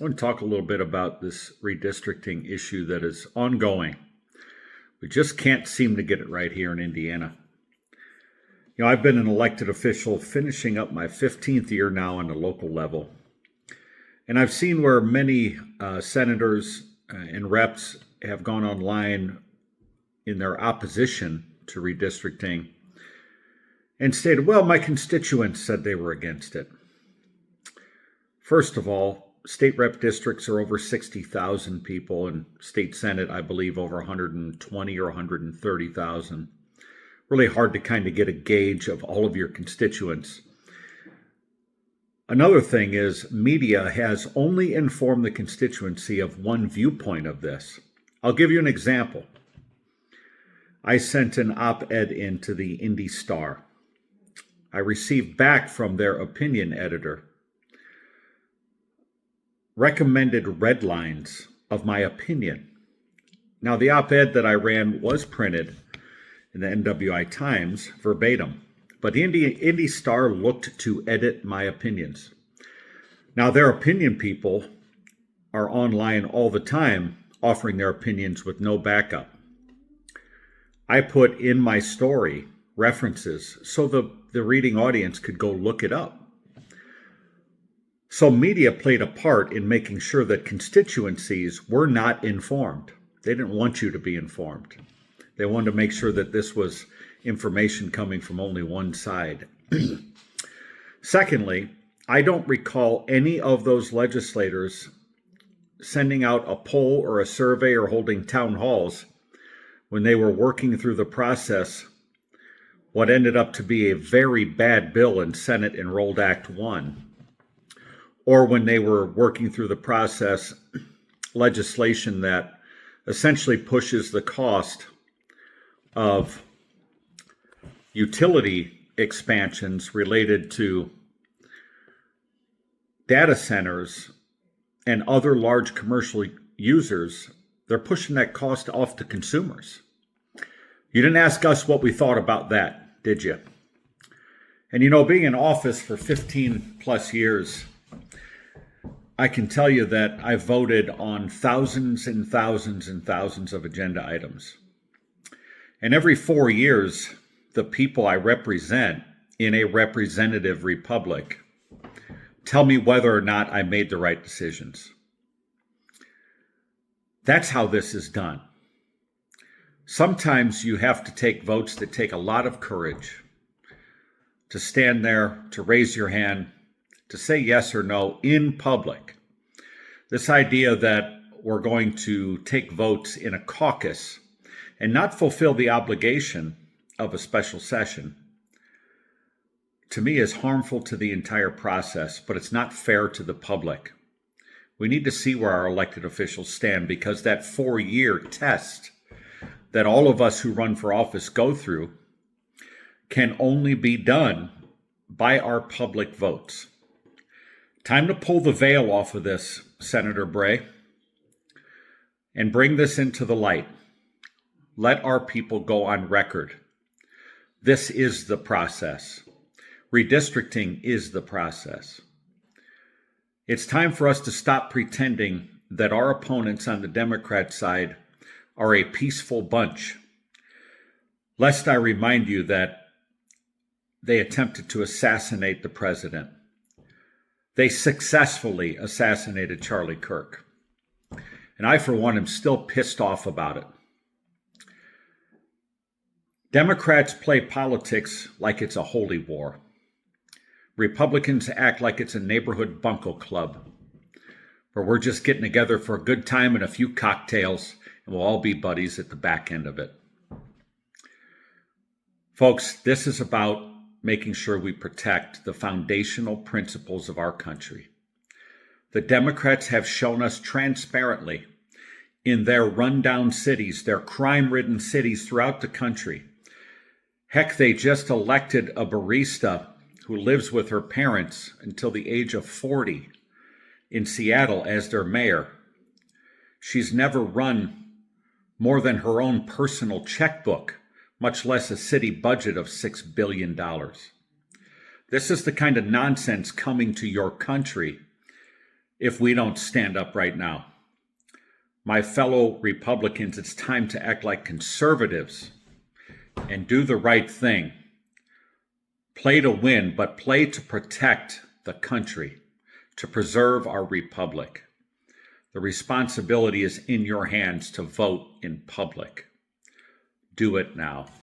I want to talk a little bit about this redistricting issue that is ongoing. We just can't seem to get it right here in Indiana. I've been an elected official finishing up my 15th year now on the local level. And I've seen where many senators and reps have gone online in their opposition to redistricting and stated, well, my constituents said they were against it. First of all, state rep districts are over 60,000 people, and state senate, I believe, over 120 or 130,000. Really hard to kind of get a gauge of all of your constituents. Another thing is media has only informed the constituency of one viewpoint of this. I'll give you an example. I sent an op-ed into the Indy Star. I received back from their opinion editor recommended red lines of my opinion. Now, the op-ed that I ran was printed in the NWI Times verbatim, but the Indy Star looked to edit my opinions. Now, their opinion people are online all the time offering their opinions with no backup. I put in my story references so the reading audience could go look it up. So media played a part in making sure that constituencies were not informed. They didn't want you to be informed. They wanted to make sure that this was information coming from only one side. Secondly, I don't recall any of those legislators sending out a poll or a survey or holding town halls when they were working through the process, what ended up to be a very bad bill in Senate Enrolled Act 1, or when they were working through the process legislation that essentially pushes the cost of utility expansions related to data centers and other large commercial users. They're pushing that cost off to consumers. You didn't ask us what we thought about that, did you? And being in office for 15 plus years, I can tell you that I voted on thousands and thousands and thousands of agenda items. And every 4 years, the people I represent in a representative republic tell me whether or not I made the right decisions. That's how this is done. Sometimes you have to take votes that take a lot of courage to stand there, to raise your hand, to say yes or no in public. This idea that we're going to take votes in a caucus and not fulfill the obligation of a special session, to me is harmful to the entire process, but it's not fair to the public. We need to see where our elected officials stand, because that 4-year test that all of us who run for office go through can only be done by our public votes. Time to pull the veil off of this, Senator Bray, and bring this into the light. Let our people go on record. This is the process. Redistricting is the process. It's time for us to stop pretending that our opponents on the Democrat side are a peaceful bunch. Lest I remind you that they attempted to assassinate the president. They successfully assassinated Charlie Kirk. And I, for one, am still pissed off about it. Democrats play politics like it's a holy war. Republicans act like it's a neighborhood bunco club, where we're just getting together for a good time and a few cocktails, and we'll all be buddies at the back end of it. Folks, this is about making sure we protect the foundational principles of our country. The Democrats have shown us transparently in their rundown cities, their crime-ridden cities throughout the country. Heck, they just elected a barista who lives with her parents until the age of 40 in Seattle as their mayor. She's never run more than her own personal checkbook, much less a city budget of $6 billion. This is the kind of nonsense coming to your country if we don't stand up right now. My fellow Republicans, it's time to act like conservatives and do the right thing. Play to win, but play to protect the country, to preserve our republic. The responsibility is in your hands to vote in public. Do it now.